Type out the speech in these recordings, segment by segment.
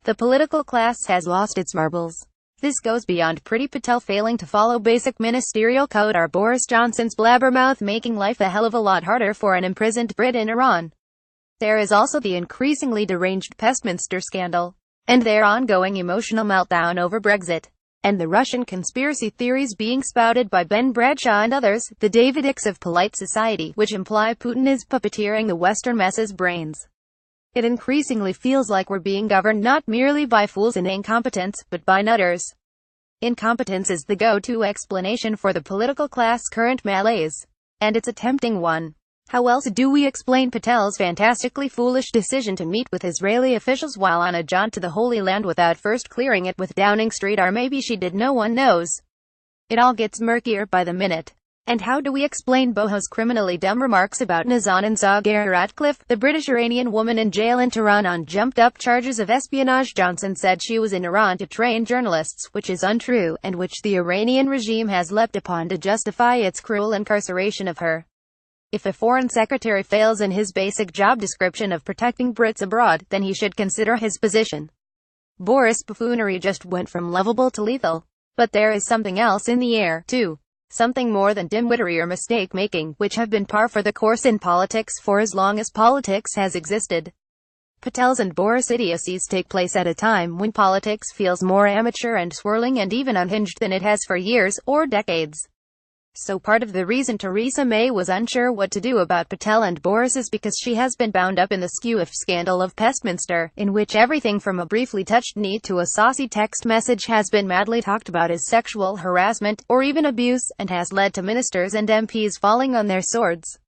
The political class has lost its marbles. This goes beyond Priti Patel failing to follow basic ministerial code or Boris Johnson's blabbermouth making life a hell of a lot harder for an imprisoned Brit in Iran. There is also the increasingly deranged Pestminster scandal, and their ongoing emotional meltdown over Brexit, and the Russian conspiracy theories being spouted by Ben Bradshaw and others, the David Ickes of polite society, which imply Putin is puppeteering the Western mess's brains. It increasingly feels like we're being governed not merely by fools and incompetents, but by nutters. Incompetence is the go-to explanation for the political class' current malaise. And it's a tempting one. How else do we explain Patel's fantastically foolish decision to meet with Israeli officials while on a jaunt to the Holy Land without first clearing it with Downing Street, or maybe she did, no one knows. It all gets murkier by the minute. And how do we explain BoJo's criminally dumb remarks about Nazanin ZaghariRatcliffe, the British-Iranian woman in jail in Tehran on jumped-up charges of espionage? Johnson said she was in Iran to train journalists, which is untrue, and which the Iranian regime has leapt upon to justify its cruel incarceration of her. If a foreign secretary fails in his basic job description of protecting Brits abroad, then he should consider his position. Boris' buffoonery just went from lovable to lethal. But there is something else in the air, too. Something more than dim-wittery or mistake-making, which have been par for the course in politics for as long as politics has existed. Patel's and Boris' idiocies take place at a time when politics feels more amateur and swirling and even unhinged than it has for years, or decades. So part of the reason Theresa May was unsure what to do about Patel and Boris is because she has been bound up in the skew-if scandal of Pestminster, in which everything from a briefly touched knee to a saucy text message has been madly talked about as sexual harassment, or even abuse, and has led to ministers and MPs falling on their swords.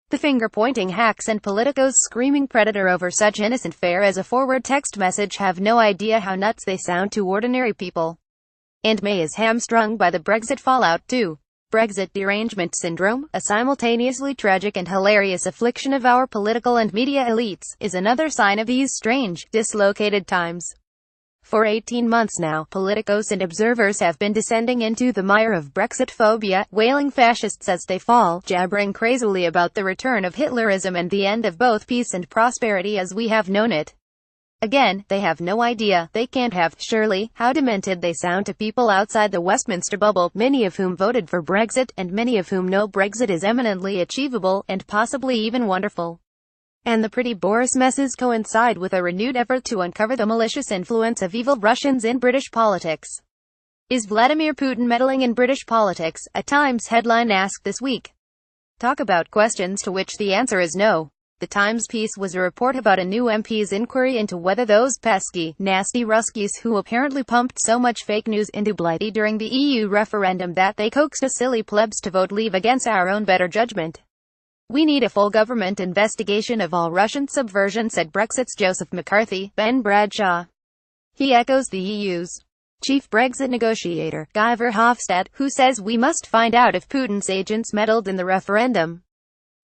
The finger-pointing hacks and politicos screaming predator over such innocent fare as a forward text message have no idea how nuts they sound to ordinary people. And May is hamstrung by the Brexit fallout too. Brexit Derangement Syndrome, a simultaneously tragic and hilarious affliction of our political and media elites, is another sign of these strange, dislocated times. For 18 months now, politicos and observers have been descending into the mire of Brexit phobia, wailing fascists as they fall, jabbering crazily about the return of Hitlerism and the end of both peace and prosperity as we have known it. Again, they have no idea, they can't have, surely, how demented they sound to people outside the Westminster bubble, many of whom voted for Brexit, and many of whom know Brexit is eminently achievable, and possibly even wonderful. And the Priti Boris messes coincide with a renewed effort to uncover the malicious influence of evil Russians in British politics. Is Vladimir Putin meddling in British politics? A Times headline asked this week. Talk about questions to which the answer is no. The Times piece was a report about a new MP's inquiry into whether those pesky, nasty Ruskies who apparently pumped so much fake news into Blighty during the EU referendum that they coaxed a silly plebs to vote leave against our own better judgment. We need a full government investigation of all Russian subversion, said Brexit's Joseph McCarthy, Ben Bradshaw. He echoes the EU's chief Brexit negotiator, Guy Verhofstadt, who says we must find out if Putin's agents meddled in the referendum.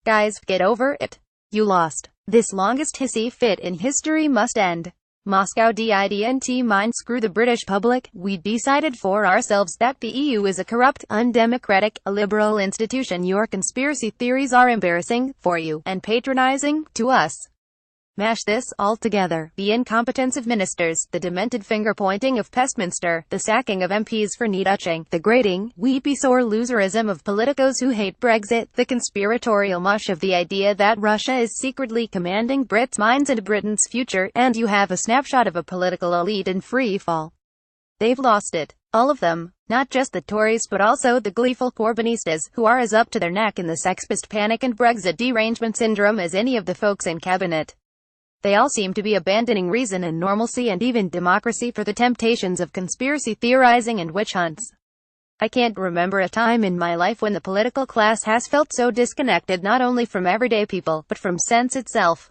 Guys, get over it. You lost. This longest hissy fit in history must end. Moscow didn't mind. Screw the British public. We decided for ourselves that the EU is a corrupt, undemocratic, illiberal institution. Your conspiracy theories are embarrassing, for you, and patronizing, to us. Mash this all together. The incompetence of ministers, the demented finger-pointing of Pestminster, the sacking of MPs for knee-touching, the grating, weepy sore loserism of politicos who hate Brexit, the conspiratorial mush of the idea that Russia is secretly commanding Brits' minds and Britain's future, and you have a snapshot of a political elite in free fall. They've lost it. All of them. Not just the Tories but also the gleeful Corbynistas, who are as up to their neck in the sexist panic and Brexit derangement syndrome as any of the folks in cabinet. They all seem to be abandoning reason and normalcy and even democracy for the temptations of conspiracy theorizing and witch hunts. I can't remember a time in my life when the political class has felt so disconnected not only from everyday people, but from sense itself.